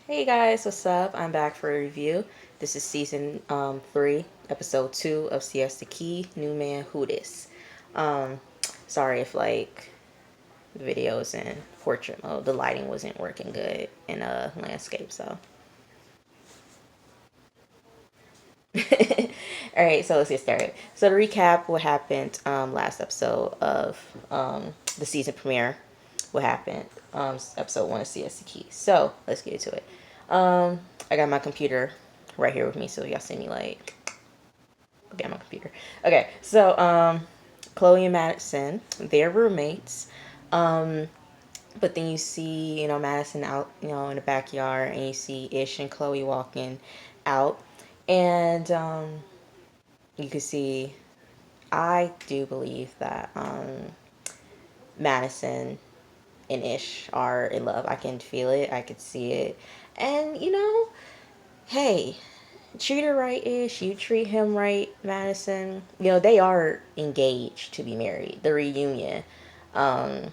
Hey guys, what's up? I'm back for a review. This is season 3, episode 2 of Siesta Key, New Man Who Dis. Um, Sorry if the video is in portrait mode. The lighting wasn't working good in a landscape, so. All right, so let's get started. So to recap, what happened last episode of the season premiere, what happened episode 1 of Siesta Key. So let's get into it. I got my computer right here with me, so y'all see me okay, my computer. Okay, so Chloe and Madison, they're roommates. Um, but then you see, Madison out, in the backyard, and you see Ish and Chloe walking out, and you can see. I do believe that Madison and Ish are in love. I can feel it. I can see it, and hey, treat her right, Ish. You treat him right, Madison. They are engaged to be married. The reunion. Um,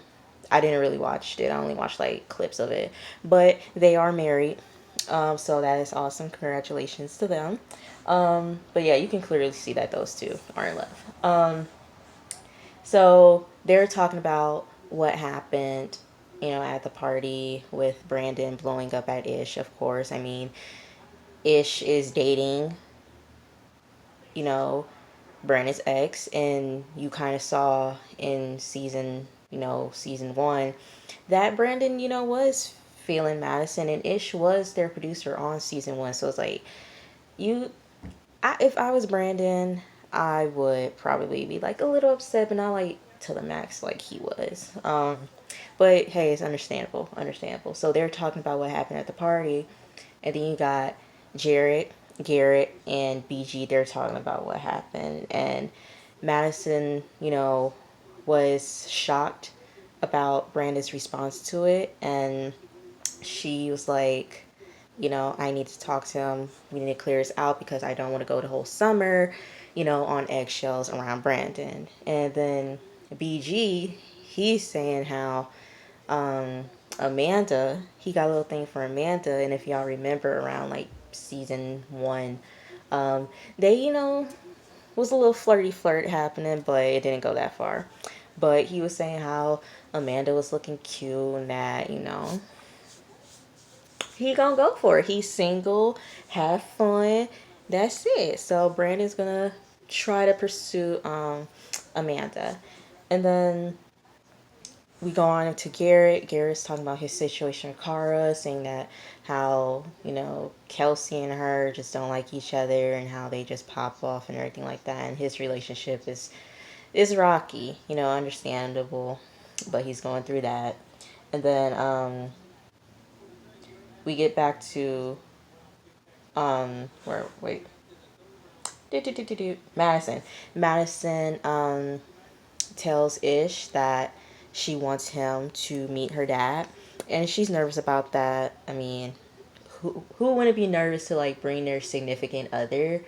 I didn't really watch it. I only watched clips of it. But they are married. So that is awesome. Congratulations to them. But yeah, you can clearly see that those two are in love. So they're talking about what happened, at the party with Brandon blowing up at Ish, of course. I mean, Ish is dating, you know, Brandon's ex, and you kind of saw in season 1 that Brandon, was feeling Madison, and Ish was their producer on season 1. So it's like, you, if I was Brandon, I would probably be a little upset, but not to the max like he was. But hey, it's understandable. So they're talking about what happened at the party, and then you got Jared, Garrett, and BG. They're talking about what happened, and Madison, was shocked about Brandon's response to it, and she was like, I need to talk to him. We need to clear this out because I don't want to go the whole summer, on eggshells around Brandon. And then BG, he's saying how Amanda, he got a little thing for Amanda. And if y'all remember around season 1, they, was a little flirty flirt happening, but it didn't go that far. But he was saying how Amanda was looking cute and that, he gonna go for it. He's single, have fun. That's it. So Brandon's gonna try to pursue Amanda. And then we go on to Garrett. Garrett's talking about his situation with Kara, saying that how, Kelsey and her just don't like each other and how they just pop off and everything like that. And his relationship is rocky, understandable, but he's going through that. And then we get back to where wait Madison. Madison tells Ish that she wants him to meet her dad, and she's nervous about that. I mean, who wouldn't be nervous to bring their significant other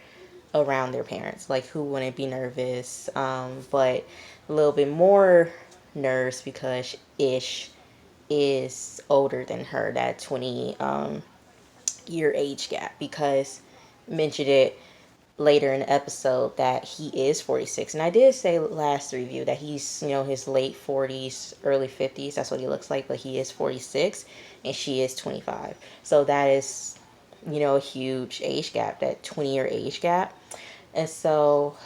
around their parents? Who wouldn't be nervous? But a little bit more nerves because Ish is older than her, that 20 year age gap, because mentioned it later in the episode that he is 46. And I did say last review that he's, his late 40s, early 50s. That's what he looks like, but he is 46 and she is 25. So that is, a huge age gap, that 20-year age gap. And so,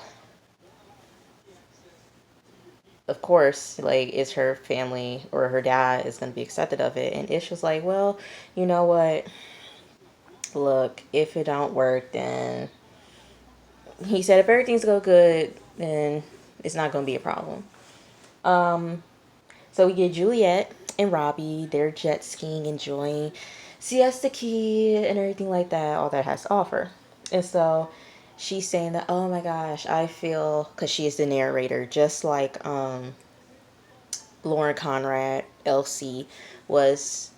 of course, is her family or her dad is going to be accepted of it. And Ish was like, well, you know what? Look, if it don't work, then he said if everything's go good, then it's not going to be a problem. So we get Juliet and Robbie. They're jet skiing, enjoying Siesta Key and everything like that. All that has to offer. And so she's saying that, oh my gosh, I feel, because she is the narrator, just like Lauren Conrad, Elsie, was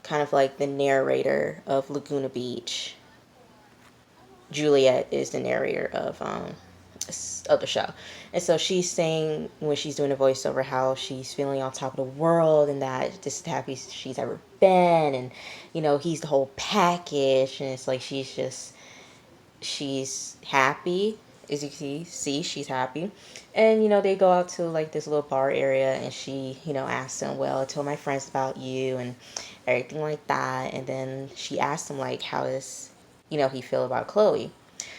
kind of like the narrator of Laguna Beach. Juliet is the narrator of of the show. And so she's saying when she's doing a voiceover how she's feeling on top of the world and that this is the happiest she's ever been, and he's the whole package, and it's like she's happy. As you can see, she's happy. And they go out to like this little bar area, and she asks him, well, I told my friends about you and everything like that. And then she asks him like, how does he feel about Chloe.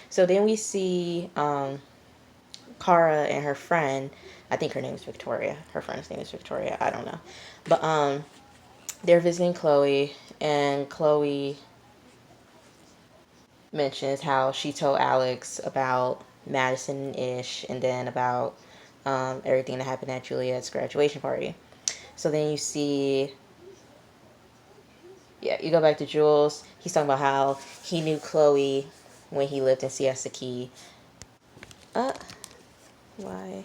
So then we see Cara and her friend. I think her name is Victoria. Her friend's name is Victoria. I don't know. But they're visiting Chloe, and Chloe mentions how she told Alex about Madison and Ish, and then about everything that happened at Juliet's graduation party. So then you see, yeah, you go back to Jules. He's talking about how he knew Chloe when he lived in Siesta Key. Why?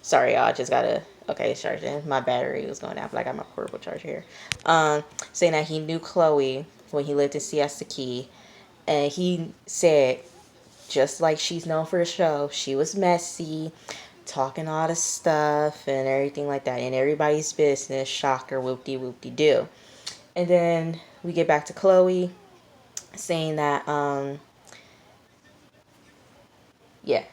Sorry, y'all. I just gotta. Okay, charging. My battery was going out, but I got my portable charger here. Saying that he knew Chloe when he lived in Siesta Key, and he said, just like she's known for the show, she was messy, talking all the stuff and everything like that, in everybody's business. Shocker, whoop-de whoop-de do. And then we get back to Chloe saying that yeah,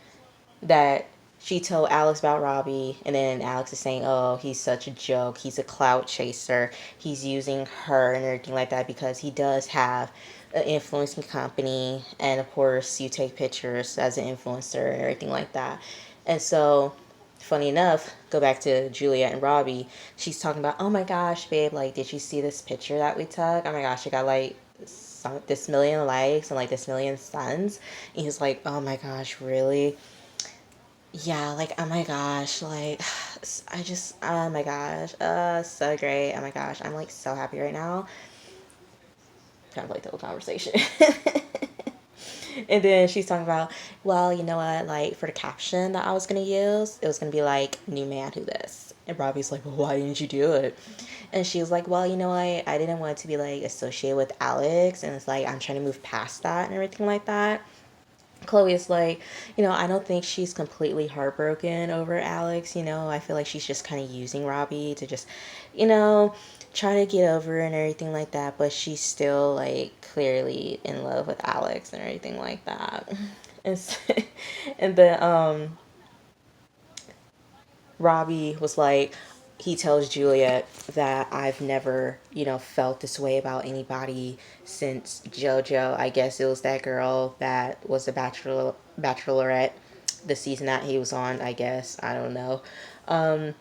that she told Alex about Robbie, and then Alex is saying, oh, he's such a joke, he's a clout chaser, he's using her and everything like that, because he does have an influencing company, and of course you take pictures as an influencer and everything like that. And so funny enough, go back to Juliet and Robbie, she's talking about, oh my gosh, babe, like, did you see this picture that we took? Oh my gosh, it got like this million likes and like this million suns. And he's like, oh my gosh, really? Yeah, like, oh my gosh, like, oh my gosh, so great. Oh my gosh, I'm like so happy right now. Kind of like the whole conversation. And then she's talking about, well, you know what, like, for the caption that I was gonna use, it was gonna be like, new man who this. And Robbie's like, well, why didn't you do it? And she was like, well, you know what, I didn't want it to be like associated with Alex, and it's like I'm trying to move past that and everything like that. Chloe is like, I don't think she's completely heartbroken over Alex. I feel like she's just kind of using Robbie to just, you know, try to get over and everything like that. But she's still like clearly in love with Alex and everything like that. And, and then Robbie was like, he tells Juliet that I've never, felt this way about anybody since JoJo. I guess it was that girl that was the Bachelorette, the season that he was on, I guess. I don't know. And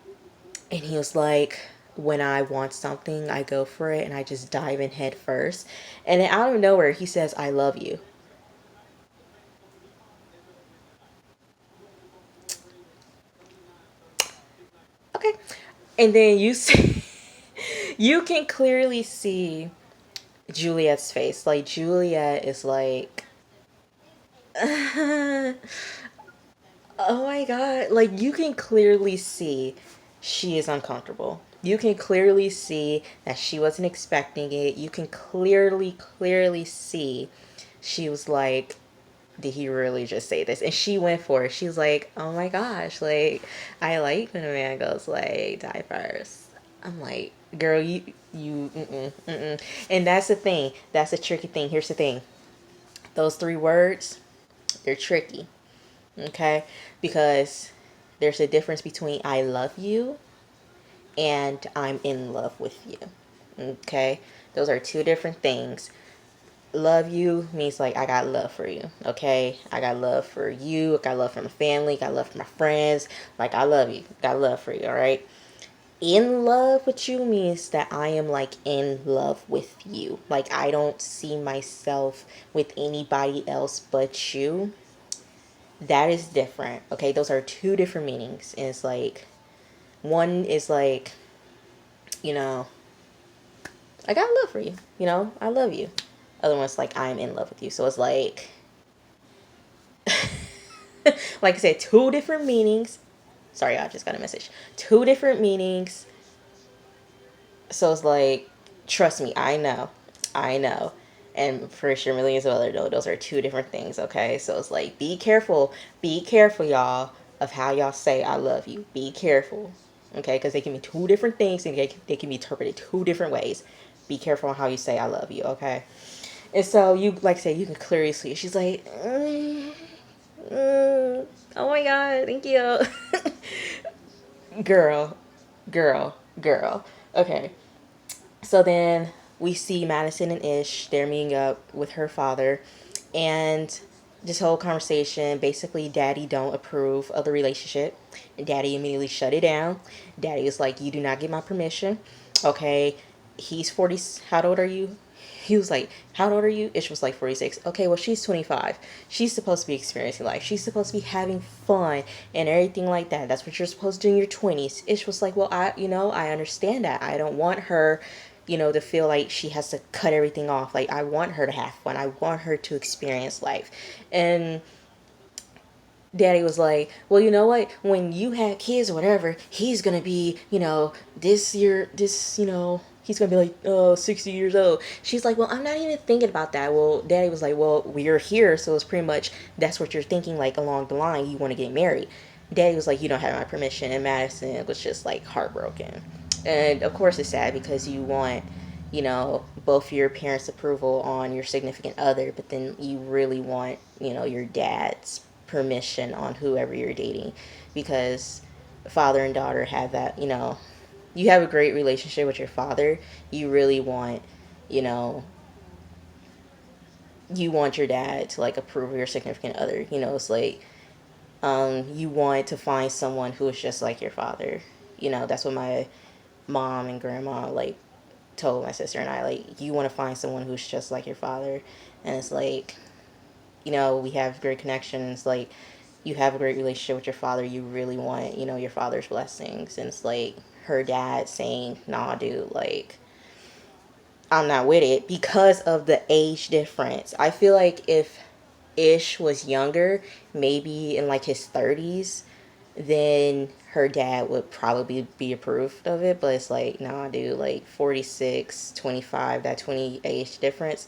he was like, when I want something, I go for it and I just dive in head first. And then out of nowhere, he says, I love you. Okay. And then you see, you can clearly see Juliet's face. Like, Juliet is like, oh my god. Like, you can clearly see she is uncomfortable. You can clearly see that she wasn't expecting it. You can clearly see she was like, did he really just say this? And she went for it. She was like, oh my gosh, like, I like when a man goes like, die first. I'm like, girl, mm-mm. And that's the thing. That's a tricky thing. Here's the thing. Those three words, they're tricky. Okay? Because there's a difference between I love you and I'm in love with you. Okay? Those are two different things. Love you means like I got love for you. Okay? I got love for you. I got love for my family. Got love for my friends. Like, I love you. Got love for you. All right? In love with you means that I am like in love with you. Like, I don't see myself with anybody else but you. That is different. Okay, those are two different meanings. And it's like, one is like, you know, I got love for you. I love you. Other one's like, I'm in love with you. So it's like, like I said, two different meanings. Sorry, I just got a message. Two different meanings. So it's like, trust me, I know. and for sure millions of other, those are two different things, okay? So it's like, be careful, y'all, of how y'all say I love you. Be careful, okay? Because they can be two different things, and they can be interpreted two different ways. Be careful on how you say I love you, okay? And so you, like I say, you can clearly see she's like, oh my god, thank you. Girl, girl. Okay. So then we see Madison and Ish. They're meeting up with her father. And this whole conversation, basically, Daddy don't approve of the relationship. And Daddy immediately shut it down. Daddy is like, you do not get my permission. Okay. He's 40. How old are you? He was like, how old are you? Ish was like 46. Okay, well, she's 25. She's supposed to be experiencing life. She's supposed to be having fun and everything like that. That's what you're supposed to do in your 20s. Ish was like, well, I understand that. I don't want her, to feel like she has to cut everything off. Like, I want her to have fun. I want her to experience life. And Daddy was like, well, you know what? When you have kids or whatever, he's going to be, this year, he's going to be like, 60 years old. She's like, well, I'm not even thinking about that. Well, Daddy was like, well, we're here. So it's pretty much, that's what you're thinking, like along the line, you want to get married. Daddy was like, you don't have my permission. And Madison was just like heartbroken. And of course it's sad because you want, both your parents' approval on your significant other, but then you really want, your dad's permission on whoever you're dating, because father and daughter have that, you have a great relationship with your father. You really want, you know, you want your dad to like approve of your significant other. It's like, you want to find someone who is just like your father. That's what my mom and grandma like told my sister and I, like, you want to find someone who's just like your father. And it's like, we have great connections. Like, you have a great relationship with your father. You really want, your father's blessings. And it's like her dad saying, nah, dude, like, I'm not with it because of the age difference. I feel like if Ish was younger, maybe in like his 30s, then her dad would probably be approved of it. But it's like, nah, dude, like 46, 25, that 20 age difference.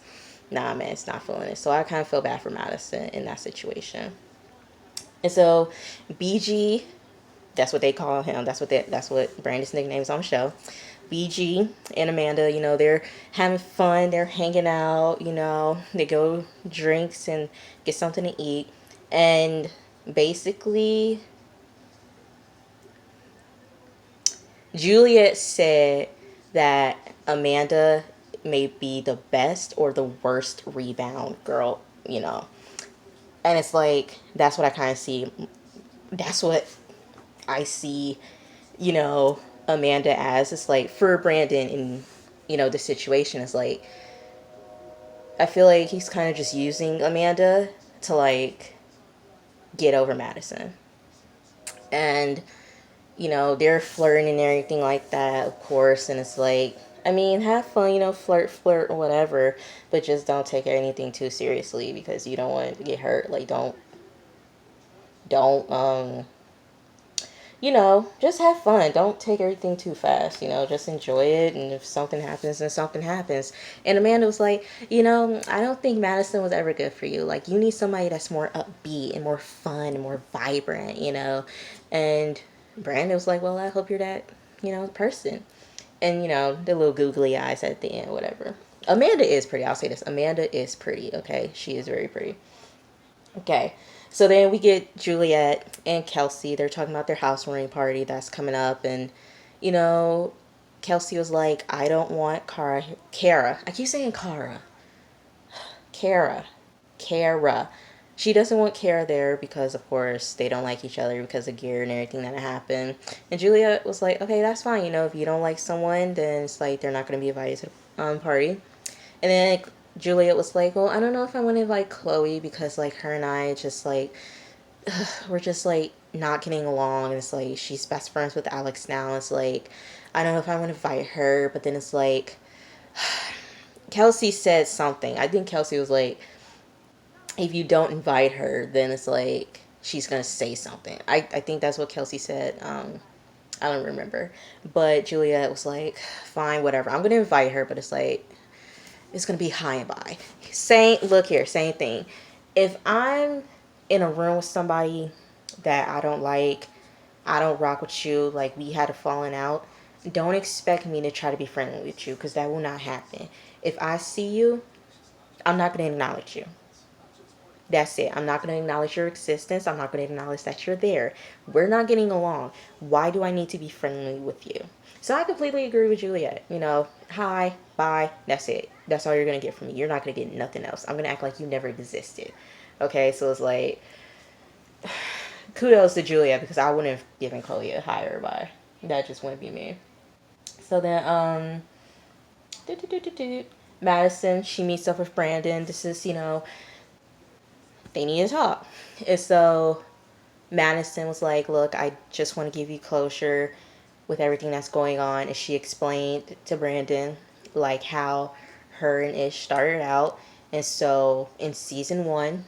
Nah, man, it's not feeling it. So I kind of feel bad for Madison in that situation. And so BG, that's what they call him. That's what Brandon's nickname is on the show. BG and Amanda, they're having fun. They're hanging out. They go drinks and get something to eat. And basically, Juliet said that Amanda may be the best or the worst rebound girl, And it's like, that's what I kind of see. That's what I see, Amanda as. It's like, for Brandon in, the situation is like, I feel like he's kind of just using Amanda to like get over Madison. And, they're flirting and everything like that, of course. And it's like, I mean, have fun, flirt, or whatever, but just don't take anything too seriously because you don't want to get hurt. Like, don't, just have fun. Don't take everything too fast, just enjoy it. And if something happens, then something happens. And Amanda was like, I don't think Madison was ever good for you. Like, you need somebody that's more upbeat and more fun and more vibrant, And Brandon was like, well, I hope you're that, person. And, the little googly eyes at the end, whatever. Amanda is pretty. I'll say this. Amanda is pretty, okay? She is very pretty. Okay. So then we get Juliet and Kelsey. They're talking about their housewarming party that's coming up. And, you know, Kelsey was like, I don't want Kara. I keep saying Kara. Kara. She doesn't want Kara there because, of course, they don't like each other because of Garrett and everything that happened. And Juliet was like, okay, that's fine. If you don't like someone, then it's like they're not going to be invited to the party. And then Juliet was like, well, I don't know if I want to invite Chloe because, like, her and I just, like, we're just, like, not getting along. And it's like, she's best friends with Alex now. It's like, I don't know if I want to invite her. But then it's like, Kelsey said something. I think Kelsey was like, if you don't invite her, then it's like, she's going to say something. I think that's what Kelsey said. I don't remember. But Juliet was like, fine, whatever. I'm going to invite her. But it's like, it's gonna be high and by. Same, look here, same thing. If I'm in a room with somebody that I don't like, I don't rock with you, like we had a falling out, don't expect me to try to be friendly with you because that will not happen. If I see you, I'm not gonna acknowledge you. That's it. I'm not going to acknowledge your existence. I'm not going to acknowledge that you're there. We're not getting along. Why do I need to be friendly with you? So I completely agree with Juliet. You know, hi, bye, that's it. That's all you're going to get from me. You're not going to get nothing else. I'm going to act like you never existed. Okay, so it's like, kudos to Juliet because I wouldn't have given Chloe a hi or bye. That just wouldn't be me. So then, Madison, she meets up with Brandon. This is, they need to talk. And so Madison was like, look, I just want to give you closure with everything that's going on. And she explained to Brandon, like, how her and Ish started out. And so in season one,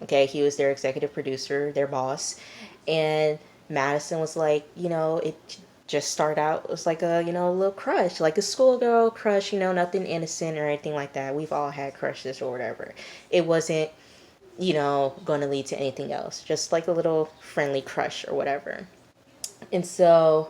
okay, he was their executive producer, their boss. And Madison was like, it just started out, it was like a, a little crush, like a schoolgirl crush, nothing innocent or anything like that. We've all had crushes or whatever. It wasn't going to lead to anything else. Just like a little friendly crush or whatever. And so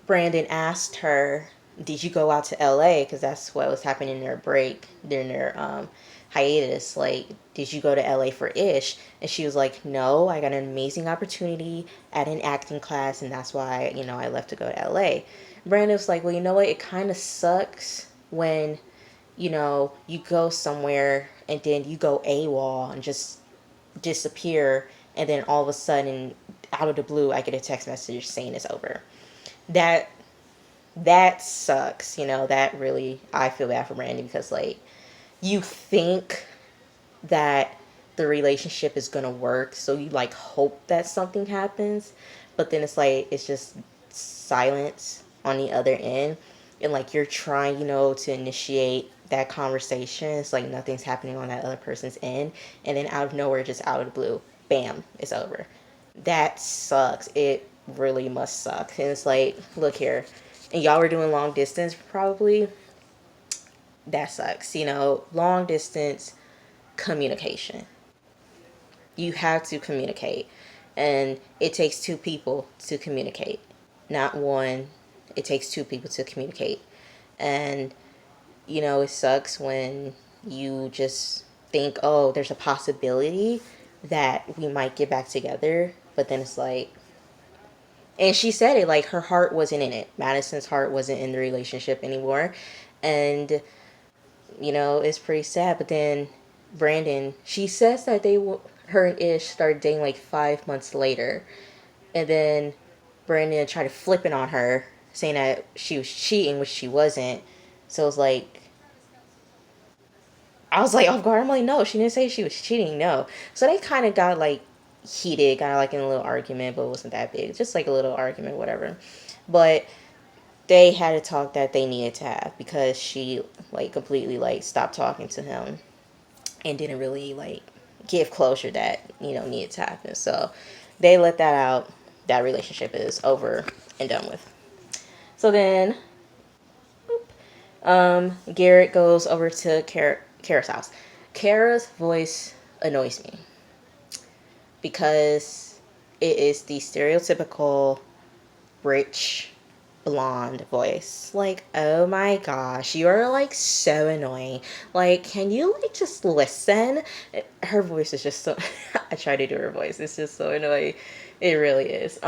Brandon asked her, did you go out to LA? Because that's what was happening in their break, during their hiatus. Like, did you go to LA for Ish? And she was like, no, I got an amazing opportunity at an acting class, and that's why, I left to go to LA. Brandon was like, well, you know what? It kind of sucks when you go somewhere and then you go AWOL and just disappear, and then all of a sudden, out of the blue, I get a text message saying it's over. That that sucks. That really, I feel bad for Brandy because like you think that the relationship is gonna work, so you like hope that something happens, but then it's like it's just silence on the other end, and like you're trying, to initiate that conversation. It's like nothing's happening on that other person's end, and then out of nowhere, just out of the blue, bam, it's over. That sucks. It really must suck. And it's like, look here, and y'all were doing long distance probably. That sucks. Long distance communication. You have to communicate. And it takes two people to communicate, not one. It takes two people to communicate. And, it sucks when you just think, oh, there's a possibility that we might get back together. But then it's like, and she said it like her heart wasn't in it. Madison's heart wasn't in the relationship anymore. And it's pretty sad. But then Brandon, she says that her and Ish started dating like 5 months later, and then Brandon tried to flip it on her, saying that she was cheating, which she wasn't. So it was like, I was like off guard. I'm like, no, she didn't say she was cheating. No. So they kind of got like heated, got like in a little argument, but it wasn't that big, just like a little argument, whatever. But they had a talk that they needed to have because she like completely like stopped talking to him and didn't really like give closure that needed to happen. So they let that out. That relationship is over and done with. So then Garrett goes over to Kara's house. Kara's voice annoys me because it is the stereotypical rich blonde voice. Like, oh my gosh, you are like so annoying. Like, can you like just listen? Her voice is just so I try to do her voice. It's just so annoying. It really is.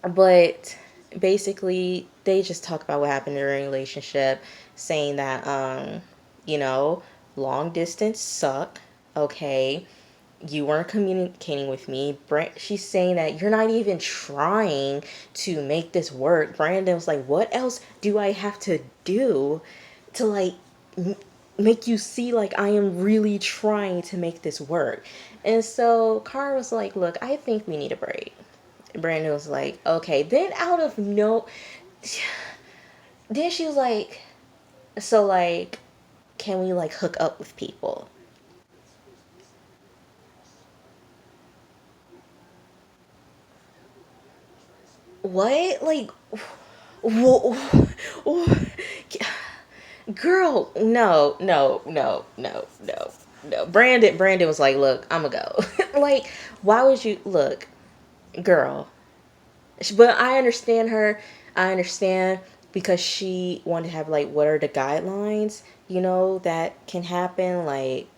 But basically they just talk about what happened in their relationship, saying that you know, long distance suck. Okay, you weren't communicating with me. She's saying that you're not even trying to make this work. Brandon was like, what else do I have to do to like make you see like I am really trying to make this work? And so Cara was like, look, I think we need a break. Brandon was like, okay. Then out of no, then she was like, so like, can we like hook up with people? What? Like, whoa, Girl, no, no, no, no, no, no. Brandon was like, look, I'm gonna go. Like, why would you look, girl? But I understand her. I understand because she wanted to have like, what are the guidelines? That can happen. Like,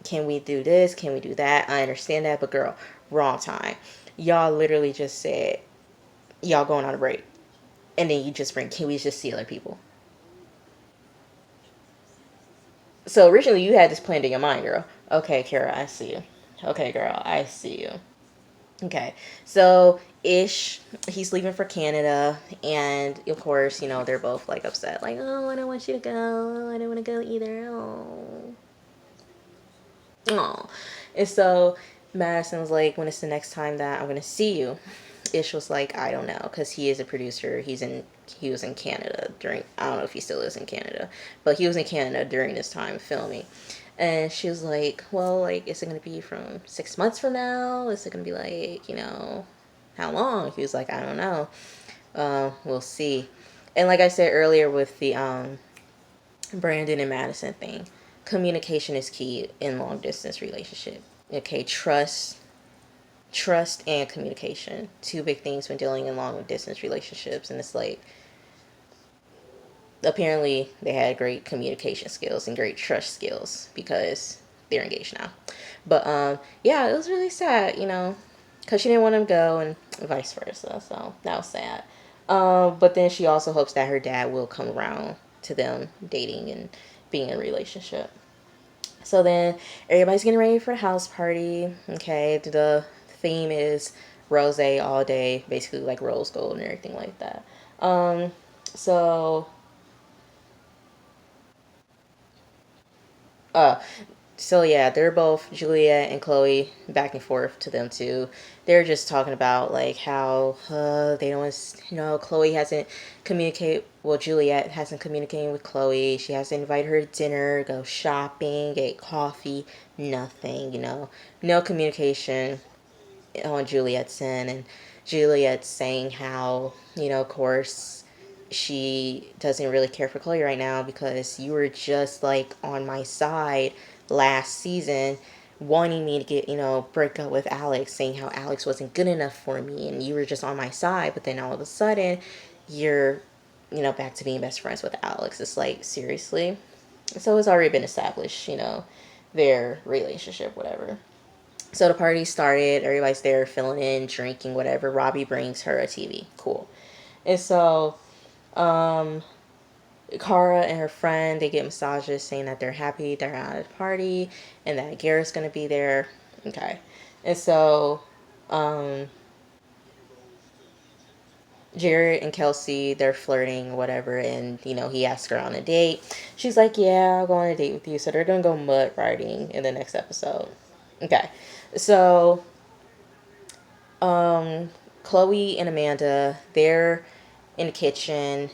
can we do this? Can we do that? I understand that, but girl, wrong time. Y'all literally just said y'all going on a break, and then you just bring. Can we just see other people? So originally you had this planned in your mind, girl. Okay, Kara, I see you. Okay, girl, I see you. Okay, so Ish, he's leaving for Canada, and of course, they're both like upset, like, oh, I don't want you to go. I don't want to go either. Oh, oh. And so Madison was like, when it's the next time that I'm gonna see you? Ish was like, I don't know, because he is a producer. He was in Canada during. I don't know if he still is in Canada, but he was in Canada during this time filming. And she was like, well, like, is it gonna be from 6 months from now? Is it gonna be like, how long? He was like, I don't know. We'll see. And like I said earlier with the Brandon and Madison thing, communication is key in long distance relationship. Okay, trust and communication, two big things when dealing in long distance relationships. And it's like, apparently they had great communication skills and great trust skills because they're engaged now. But yeah, it was really sad, because she didn't want him to go and vice versa. So that was sad. But then she also hopes that her dad will come around to them dating and being in a relationship. So then everybody's getting ready for the house party. Okay, the theme is rose all day, basically like rose gold and everything like that. So uh so yeah, they're both Juliet and Chloe back and forth to them too. They're just talking about like how they don't, Chloe hasn't communicated. Well, Juliet hasn't communicated with Chloe. She hasn't invited her to dinner, go shopping, get coffee, nothing. No communication on Juliet's end, and Juliet's saying how of course she doesn't really care for Chloe right now because you were just like on my side last season wanting me to get break up with Alex, saying how Alex wasn't good enough for me and you were just on my side, but then all of a sudden you're back to being best friends with Alex. It's like, seriously. So it's already been established, their relationship, whatever. So the party started, everybody's there filling in, drinking, whatever. Robbie brings her a TV. Cool. And so um Cara and her friend, they get massages saying that they're happy they're out at the party and that Garrett's gonna be there. Okay. And so um Jared and Kelsey, they're flirting, whatever, and he asks her on a date. She's like, yeah, I'll go on a date with you. So they're gonna go mud riding in the next episode. Okay. So Chloe and Amanda, they're in the kitchen,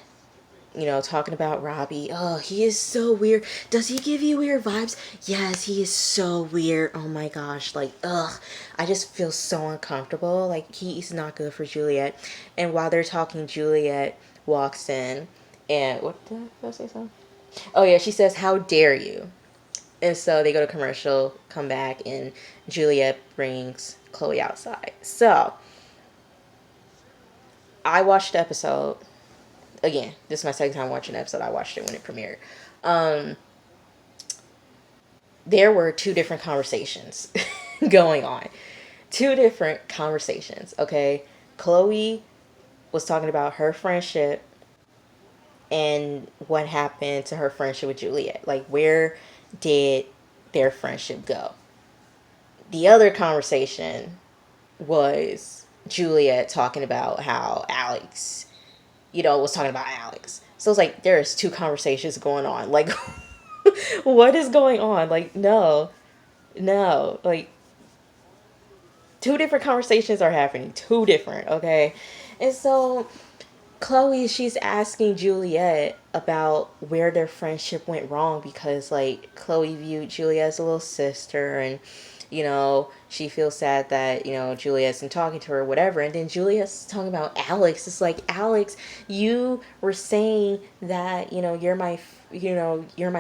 talking about Robbie. Oh, he is so weird. Does he give you weird vibes? Yes, he is so weird. Oh my gosh. Like, ugh. I just feel so uncomfortable. Like, he's not good for Juliet. And while they're talking, Juliet walks in. And, what did I say something? Oh, yeah, she says, how dare you? And so they go to commercial, come back, and Juliet brings Chloe outside. So, I watched the episode again. This is my second time watching the episode. I watched it when it premiered. Um, there were two different conversations going on. Two different conversations, okay? Chloe was talking about her friendship and what happened to her friendship with Juliet. Like, where did their friendship go? The other conversation was Juliet talking about how Alex, was talking about Alex. So it's like there's two conversations going on. Like, what is going on? Like, no, no, like two different conversations are happening. Two different, okay? And so Chloe, she's asking Juliet about where their friendship went wrong because, like, Chloe viewed Juliet as a little sister, and She feels sad that, Juliet's been talking to her or whatever. And then Juliet's talking about Alex. It's like, Alex, you were saying that, you're my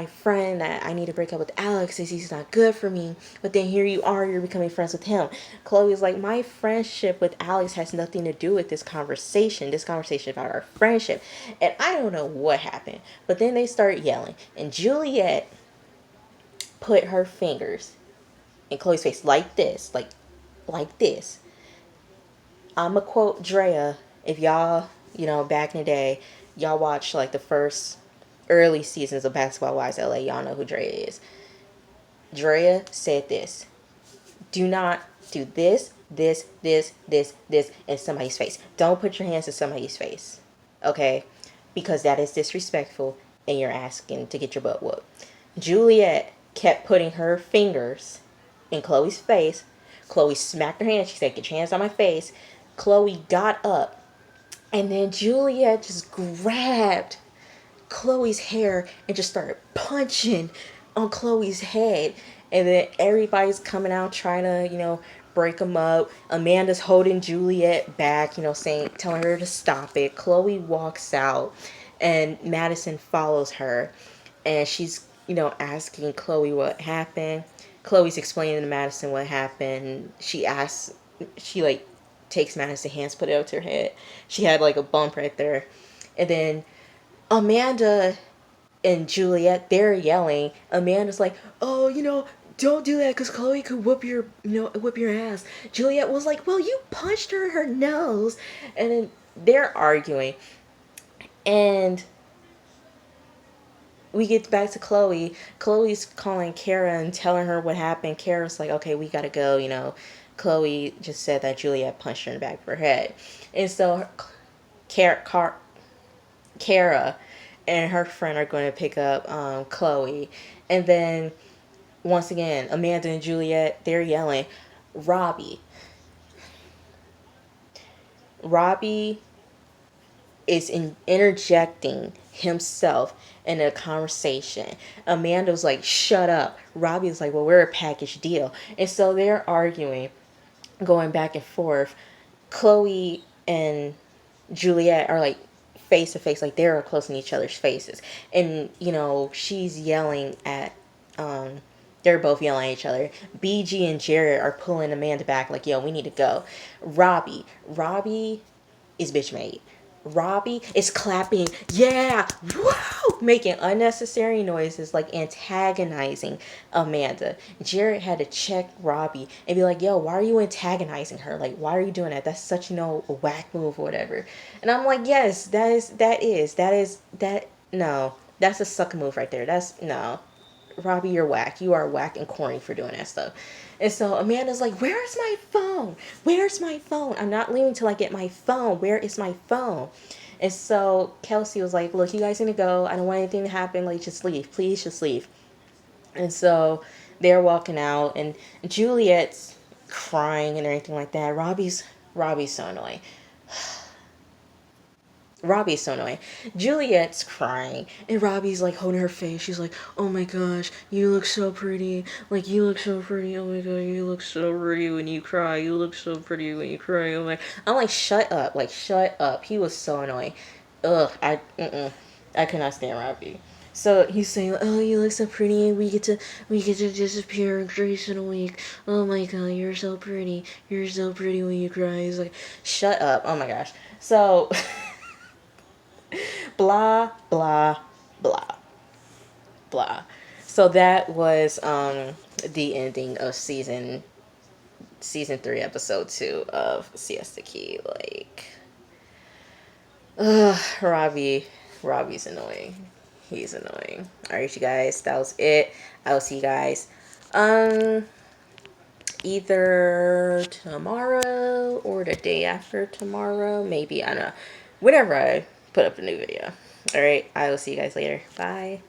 friend, that I need to break up with Alex because he's not good for me. But then here you are, you're becoming friends with him. Chloe's like, my friendship with Alex has nothing to do with this conversation. This conversation about our friendship. And I don't know what happened. But then they start yelling. And Juliet put her fingers in Chloe's face like this. Like this. I'ma quote Drea. If y'all, back in the day, y'all watched like the first early seasons of Basketball Wives LA, y'all know who Drea is. Drea said this: do not do this in somebody's face. Don't put your hands in somebody's face. Okay? Because that is disrespectful and you're asking to get your butt whooped. Juliet kept putting her fingers in Chloe's face. Chloe smacked her hand. She said, get your hands on my face. Chloe got up. And then Juliet just grabbed Chloe's hair and just started punching on Chloe's head. And then everybody's coming out trying to, break them up. Amanda's holding Juliet back, telling her to stop it. Chloe walks out and Madison follows her. And she's, asking Chloe what happened. Chloe's explaining to Madison what happened. She takes Madison's hands, put it up to her head. She had like a bump right there. And then Amanda and Juliet, they're yelling. Amanda's like, oh, don't do that because Chloe could whoop your ass. Juliet was like, well, you punched her in her nose. And then they're arguing. And we get back to Chloe. Chloe's calling Kara and telling her what happened. Kara's like, okay, we gotta go, Chloe just said that Juliet punched her in the back of her head. And so Kara and her friend are going to pick up Chloe. And then, once again, Amanda and Juliet, they're yelling, Robbie is interjecting himself in a conversation. Amanda was like, shut up. Robbie was like, well, we're a package deal. And so they're arguing, going back and forth. Chloe and Juliet are like face to face, like they're close in each other's faces. And, she's yelling at, they're both yelling at each other. BG and Jared are pulling Amanda back like, yo, we need to go. Robbie is bitch made. Robbie is clapping, yeah, woo, making unnecessary noises, like antagonizing Amanda. Jared had to check Robbie and be like, yo, why are you antagonizing her? Like, why are you doing that? That's such, a whack move or whatever. And I'm like, yes, no, that's a sucker move right there. No. Robbie, you're whack. You are whack and corny for doing that stuff. And so Amanda's like, where's my phone? Where's my phone? I'm not leaving till I get my phone. Where is my phone? And so Kelsey was like, look, you guys need to go. I don't want anything to happen. Like, just leave. Please just leave. And so they're walking out and Juliet's crying and everything like that. Robbie's so annoying. Robbie's so annoying. Juliet's crying, and Robbie's like holding her face. She's like, oh my gosh, you look so pretty. Like, you look so pretty. Oh my god, you look so pretty when you cry. You look so pretty when you cry. Oh my. I'm like, shut up. Like, shut up. He was so annoying. Ugh, I could not stand Robbie. So he's saying, oh, you look so pretty, and we get to disappear in Grace in a week. Oh my god, you're so pretty. You're so pretty when you cry. He's like, shut up. Oh my gosh. So blah blah blah blah. So that was the ending of season 3, episode 2 of Siesta Key. Like, Robbie's annoying. He's annoying. Alright, you guys, that was it. I will see you guys either tomorrow or the day after tomorrow. Maybe, I don't know. Whenever I put up a new video. Alright, I will see you guys later. Bye.